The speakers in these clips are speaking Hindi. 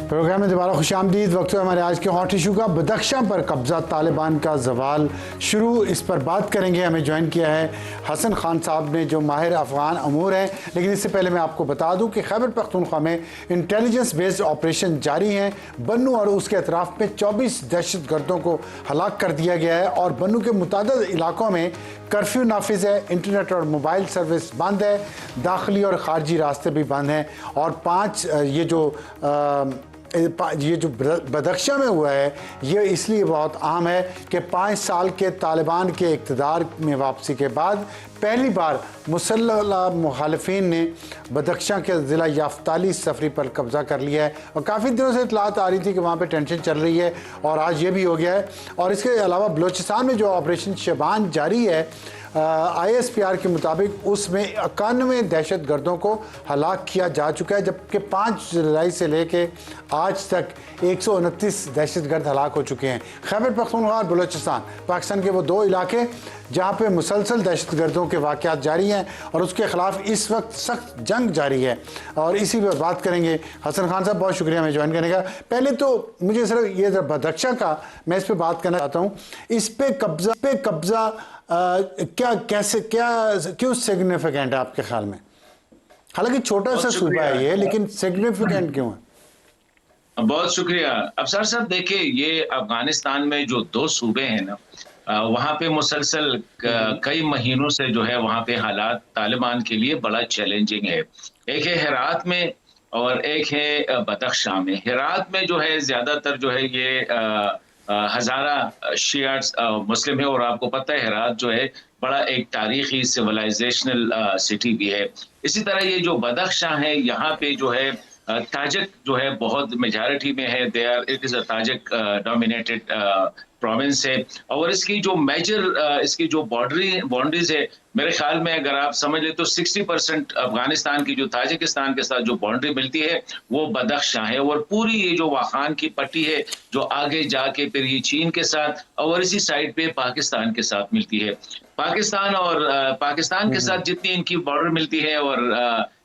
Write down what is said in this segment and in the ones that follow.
प्रोग्राम में दोबारा खुशामदीद। वक्त है हमारे आज के हॉट इशू का, बदख्शां पर कब्जा, तालिबान का जवाल शुरू। इस पर बात करेंगे। हमें ज्वाइन किया है हसन खान साहब ने, जो माहिर अफगान अमूर हैं। लेकिन इससे पहले मैं आपको बता दूं कि खैबर पख्तूनख्वा में इंटेलिजेंस बेस्ड ऑपरेशन जारी हैं। बन्नू और उसके अतराफ में 24 दहशत गर्दों को हलाक कर दिया गया है और बन्नू के मुतादिद इलाकों में कर्फ्यू नाफिज है। इंटरनेट और मोबाइल सर्विस बंद है, दाखिली और खारजी रास्ते भी बंद हैं। और 5 ये जो बदख्शां में हुआ है, ये इसलिए बहुत अहम है कि 5 साल के तालिबान के इक़्तिदार में वापसी के बाद पहली बार मुसल्लह मुखालिफिन ने बदख्शां के ज़िला याफ्ताली सफरी पर कब्ज़ा कर लिया है। और काफ़ी दिनों से इतलात आ रही थी कि वहाँ पे टेंशन चल रही है और आज ये भी हो गया है। और इसके अलावा बलूचिस्तान में जो ऑपरेशन शबान जारी है, ISPR के मुताबिक उसमें 91 दहशत गर्दों को हलाक किया जा चुका है, जबकि 5 जुलाई से लेके आज तक 129 दहशत गर्द हलाक हो चुके हैं। खैबर पख्तूनख्वा और बलूचिस्तान पाकिस्तान के वो 2 इलाके जहाँ पे मुसलसल दहशत गर्दों के वाक़यात जारी हैं और उसके ख़िलाफ़ इस वक्त सख्त जंग जारी है। और इसी पर बात करेंगे। हसन खान साहब, बहुत शुक्रिया हमें ज्वाइन करने का। पहले तो मुझे सिर्फ ये बदख्शां का मैं इस पर बात करना चाहता हूँ। इस पे कब्ज़ा क्यों सिग्निफिकेंट है आपके ख्याल में? हालांकि छोटा सा सूबा है ये, लेकिन सिग्निफिकेंट क्यों है? बहुत शुक्रिया अफसर साहब। देखिए, ये अफगानिस्तान में जो 2 सूबे हैं ना, वहाँ पे मुसलसल कई महीनों से जो है वहाँ पे हालात तालिबान के लिए बड़ा चैलेंजिंग है। एक है हेरात में और एक है बदख्शां में। हेरात में जो है ज्यादातर जो है ये हजारा शियाट्स मुस्लिम है और आपको पता है हेरात जो है बड़ा एक तारीखी सिविलाइजेशनल सिटी भी है। इसी तरह ये जो बदख्शां है, यहाँ पे जो है ताजिक जो है बहुत मेजॉरिटी में है। It is a Tajik dominated province है। और इसकी जो मेजर इसकी जो बाउंड्रीज है, मेरे ख्याल में अगर आप समझ ले तो 60% अफगानिस्तान की जो ताजिकिस्तान के साथ जो बाउंड्री मिलती है वो बदख्शां है। और पूरी ये जो वाखान की पट्टी है जो आगे जाके फिर ये चीन के साथ और इसी साइड पे पाकिस्तान के साथ मिलती है। पाकिस्तान के साथ जितनी इनकी बॉर्डर मिलती है और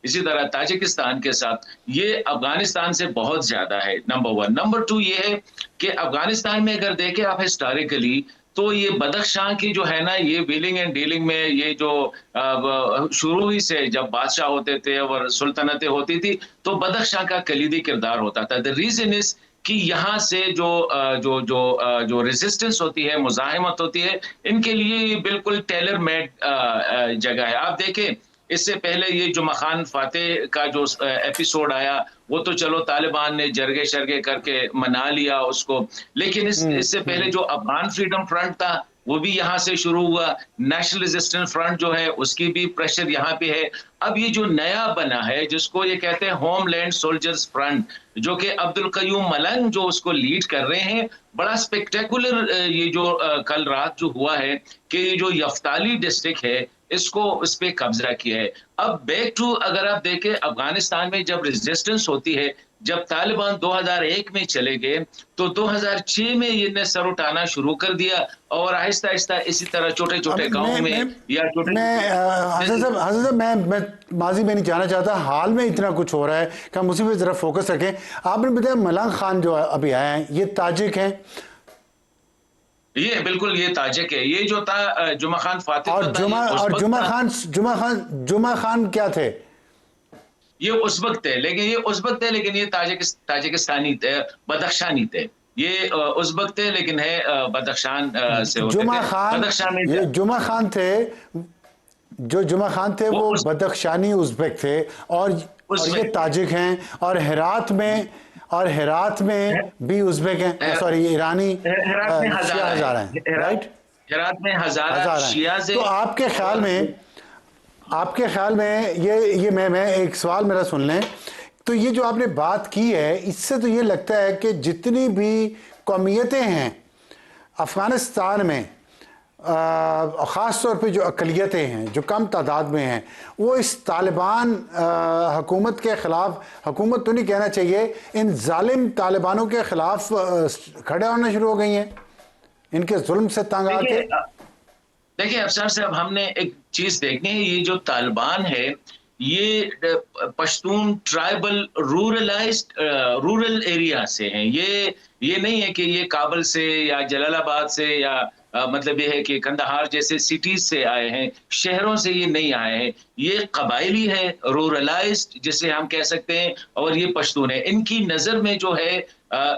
इसी तरह ताजिकिस्तान के साथ, ये अफगानिस्तान से बहुत ज्यादा है। नंबर 1। नंबर 2 ये है कि अफगानिस्तान में अगर देखें आप हिस्टोरिकली, तो ये बदख्शां की जो है ना, ये व्हीलिंग एंड डीलिंग में ये जो शुरू ही से जब बादशाह होते थे और सुल्तनतें होती थी, तो बदख्शां का कलीदी किरदार होता था। द रीजन इज कि यहाँ से जो रेजिस्टेंस होती है, मुजाहिमत होती है, इनके लिए ये बिल्कुल टेलर मेड जगह है। आप देखें, इससे पहले ये जुमा खान फातेह का जो एपिसोड आया, वो तो चलो तालिबान ने जरगे शरगे करके मना लिया उसको, लेकिन इससे पहले जो अफगान फ्रीडम फ्रंट था वो भी यहाँ से शुरू हुआ। नेशनल रेजिस्टेंस फ्रंट जो है उसकी भी प्रेशर यहाँ पे है। अब ये जो नया बना है जिसको ये कहते हैं होमलैंड सोल्जर्स फ्रंट, जो कि अब्दुल कयूम मलंग जो उसको लीड कर रहे हैं, बड़ा स्पेक्टेकुलर ये जो कल रात जो हुआ है कि ये जो यफ्ताली डिस्ट्रिक्ट है इसको इस पे कब्जा किया है। अब बैक टू अगर आप देखें, अफगानिस्तान में जब रेजिस्टेंस होती है, जब तालिबान 2001 में चले गए तो 2006 में ये सर उठाना शुरू कर दिया और आहिस्ता आहिस्ता इसी तरह छोटे छोटे गाँव में या छोटे मैं माजी में नहीं जाना चाहता, हाल में इतना कुछ हो रहा है कि हम उसी पे जरा फोकस रखें। आपने बताया मलंग खान जो अभी आए हैं, ये ताजिक हैं? ये बिल्कुल ये ताजिक है। ये जो था जुमा खान फातिह और जुमा खान क्या थे? ये उज़्बेक थे, लेकिन ये ताजिकिस्तानी थे, बदख्शानी थे। ये उज़्बेक थे लेकिन है बदख्शान से होते थे। जुमा खान थे वो बदख्शानी उज़्बेक थे और ये ताजिक हैं। और हेरात में भी उज़्बेक हैं, सॉरी ईरानी हज़ारा हैं, राइट? हेरात में हज़ारा शिया से। तो आपके ख्याल में ये मैं एक सवाल मेरा सुन लें। तो ये जो आपने बात की है, इससे तो ये लगता है कि जितनी भी कौमियतें हैं अफ़गानिस्तान में, ख़ास तौर पे जो अक़लियतें हैं जो कम तादाद में हैं, वो इस तालिबान हुकूमत के ख़िलाफ़, हुकूमत तो नहीं कहना चाहिए, इन जालिम तालिबानों के ख़िलाफ़ खड़े होना शुरू हो गई हैं, इनके जुल्म से तंग आके। देखिए अफसर साहब, हमने एक चीज देखनी है, ये जो तालिबान है ये पश्तून ट्राइबल रूरल एरिया से हैं। ये नहीं है कि ये काबुल से या जलालाबाद से या मतलब ये है कि कंदहार जैसे सिटीज से आए हैं, शहरों से ये नहीं आए हैं। ये कबायली है, रूरलाइज्ड जिसे हम कह सकते हैं, और ये पश्तून है। इनकी नज़र में जो है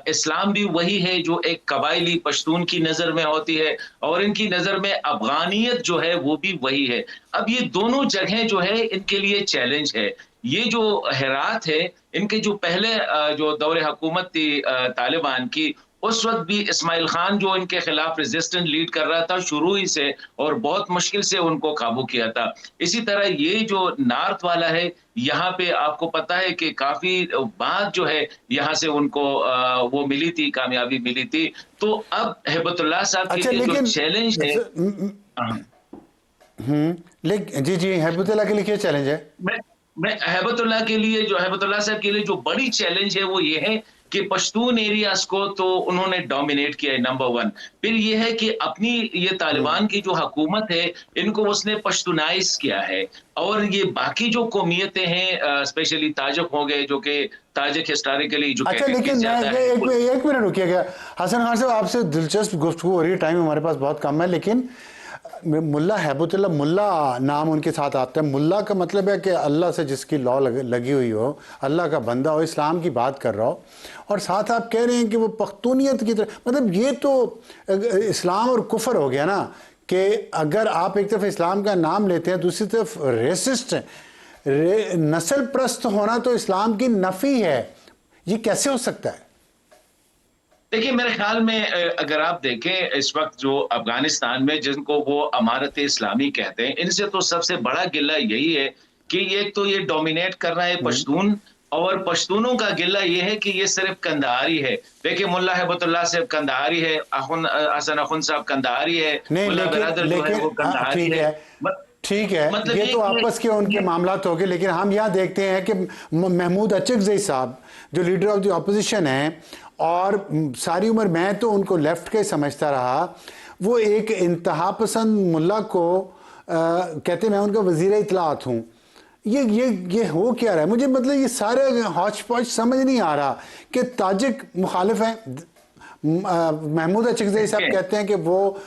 इस्लाम भी वही है जो एक कबायली पश्तून की नज़र में होती है, और इनकी नज़र में अफ़गानियत जो है वो भी वही है। अब ये दोनों जगहें जो है इनके लिए चैलेंज है। ये जो हेरात है, इनके जो पहले जो दौरे हुकूमत थी तालिबान की, उस वक़्त भी इस्माइल खान जो इनके खिलाफ रेजिस्टेंस लीड कर रहा था शुरू ही से, और बहुत मुश्किल से उनको काबू किया था। इसी तरह ये जो नॉर्थ वाला है, यहाँ पे आपको पता है कि काफ़ी बाद जो है यहाँ से उनको वो मिली थी, कामयाबी मिली थी। तो अब हिबतुल्लाह साहब के अच्छा, लिए जो लेकिन चैलेंज है, हाँ, लेकिन जी जी, हेबतुल्लाह के लिए क्या चैलेंज है? मैं हिबतुल्लाह साहब के लिए जो बड़ी चैलेंज है वो ये है कि पश्तून एरियाज को तो उन्होंने डोमिनेट किया है, नंबर 1। फिर ये है कि अपनी ये तालिबान की जो हुकूमत है, इनको उसने पश्तूनाइज किया है, और ये बाकी जो कौमियतें हैं, स्पेशली ताजिक हो गए, जो कि ताजिक हिस्टोरिकली अच्छा, एजुकेटेड भी लेकिन मैं ज्यादा है। एक मिनट रुकिएगा हसन खान साहब, आपसे दिलचस्प गुफ्तगू हो रही है, टाइम हमारे पास बहुत कम है, लेकिन मुल्ला हैबतुल्ला, मुल्ला नाम उनके साथ आता है। मुल्ला का मतलब है कि अल्लाह से जिसकी लॉ लगी हुई हो, अल्लाह का बंदा हो, इस्लाम की बात कर रहा हो, और साथ आप कह रहे हैं कि वो पख्तूनियत की तरफ, मतलब ये तो इस्लाम और कुफर हो गया ना, कि अगर आप एक तरफ इस्लाम का नाम लेते हैं, दूसरी तरफ रेसिस्ट नस्ल प्रस्त होना तो इस्लाम की नफ़ी है। ये कैसे हो सकता है? देखिए, मेरे ख्याल में अगर आप देखें इस वक्त जो अफगानिस्तान में जिनको वो अमारत इस्लामी कहते हैं, इनसे तो सबसे बड़ा गिला यही है कि एक तो ये डोमिनेट कर रहा है पश्तून, और पश्तूनों का गिला ये है कि ये सिर्फ कंधारी है। देखिए, मुल्ला हिबतुल्लाह साहब कंधारी है, हसन अखुन साहब कंधारी है, नहीं, मुल्ला बिरादर जो है वो कंधारी ठीक है। है, ठीक है, मतलब ये तो आपस के उनके ये मामलात हो गए, लेकिन हम यहाँ देखते हैं कि महमूद अचकज़ई साहब जो लीडर ऑफ द अपोजिशन हैं, और सारी उम्र मैं तो उनको लेफ्ट के समझता रहा, वो एक इंतहा पसंद मुल्ला को कहते मैं उनका वज़ीर इत्तलात हूँ। ये हो क्या रहा है? मुझे मतलब ये सारे हौच पौच समझ नहीं आ रहा कि ताजिक मुखालिफ हैं। महमूद अचकज़ई साहब कहते हैं कि वो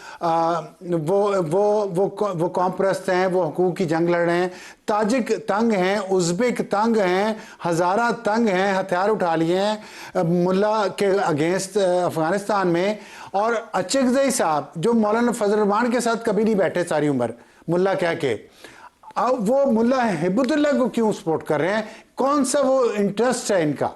कौम परस्त हैं, वो हुकूक की जंग लड़ रहे हैं। ताजिक तंग हैं, उज़्बेक तंग हैं, हज़ारा तंग हैं, हथियार उठा लिए हैं मुल्ला के अगेंस्ट अफ़गानिस्तान में। और अचकज़ई साहब जो मौलाना फजल रहमान के साथ कभी नहीं बैठे सारी उम्र, मुल्ला कह के, अब वो मुल्ला हिबतुल्लाह को क्यों सपोर्ट कर रहे हैं? कौन सा वो इंटरेस्ट है इनका?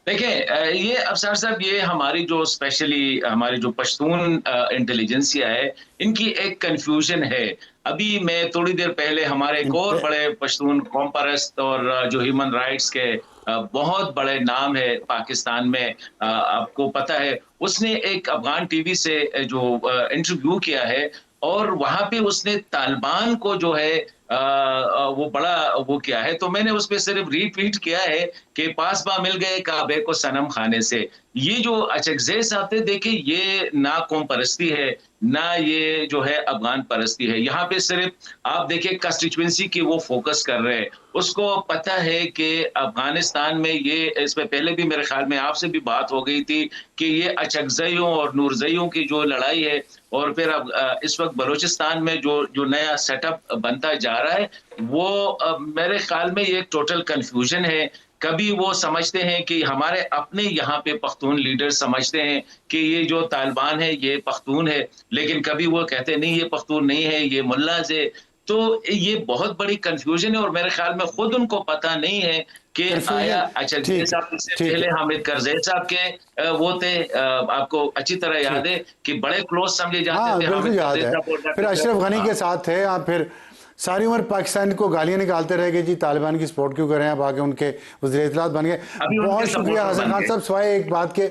देखिए, ये अफसर साहब, ये हमारी जो स्पेशली हमारी जो पश्तून इंटेलिजेंसिया है, इनकी एक कंफ्यूजन है। अभी मैं थोड़ी देर पहले हमारे एक और बड़े पश्तून कौम परस्त और जो ह्यूमन राइट्स के बहुत बड़े नाम है पाकिस्तान में, आपको पता है, उसने एक अफगान टीवी से जो इंटरव्यू किया है, और वहां पे उसने तालिबान को जो है वो बड़ा वो किया है। तो मैंने उस पे सिर्फ रीट्वीट किया है कि पासबा मिल गए काबे को सनम खाने से। ये जो अचकज़ई साहब थे, देखिए, ये ना कौम परस्ती है, ना ये जो है अफगान परस्ती है। यहाँ पे सिर्फ आप देखिए कंस्टिट्यूएंसी की वो फोकस कर रहे हैं। उसको पता है कि अफगानिस्तान में ये, इसमें पहले भी मेरे ख्याल में आपसे भी बात हो गई थी कि ये अचकज़इयों और नूरज़इयों की जो लड़ाई है, और फिर अब इस वक्त बलूचिस्तान में जो नया सेटअप बनता जा रहा है, वो मेरे ख्याल में ये एक टोटल कंफ्यूजन है। कभी वो समझते हैं कि हमारे अपने यहाँ पे पख्तून लीडर समझते हैं कि ये जो तालिबान है ये पख्तून है, लेकिन कभी वो कहते नहीं ये पख्तून नहीं है, ये मुल्लाज है। तो ये बहुत बड़ी कंफ्यूजन है, और मेरे ख्याल में खुद उनको पता नहीं है कि आया अचकज़ई साहब इससे पहले हामिद करज़ई साहब के वो थे, आपको अच्छी तरह याद है कि बड़े क्लोज समझे जाते थे हामिद करज़ई साहब। फिर अशरफ गनी के साथ थे आप, फिर सारी उम्र पाकिस्तान को गालियां निकालते रह गए, जी तालिबान की सपोर्ट क्यों करें, अब आगे उनके वज़ीर इत्तलात बन गए। बहुत शुक्रिया हसन खान साहब, सवाए एक बात के,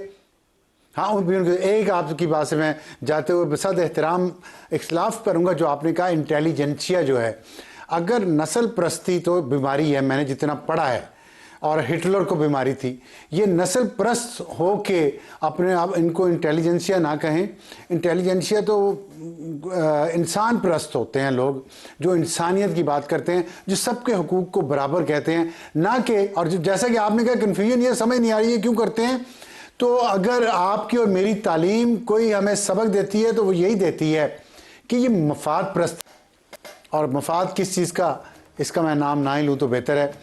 हाँ एक आपकी बात से मैं जाते हुए बसद एहतराम इख्तलाफ करूँगा जो आपने कहा इंटेलिजेंसिया जो है, अगर नस्ल प्रस्ती तो बीमारी है, मैंने जितना पढ़ा है, और हिटलर को बीमारी थी। ये नस्ल परस्त हो के अपने आप, इनको इंटेलिजेंसिया ना कहें, इंटेलिजेंसिया तो इंसान परस्त होते हैं लोग, जो इंसानियत की बात करते हैं, जो सबके हुकूक को बराबर कहते हैं, ना कि, और जैसा कि आपने कहा कन्फ्यूजन, ये समझ नहीं आ रही है क्यों करते हैं। तो अगर आपकी और मेरी तालीम कोई हमें सबक देती है तो वो यही देती है कि ये मफाद परस्त, और मफाद किस चीज़ का, इसका मैं नाम ना ही लूँ तो बेहतर है।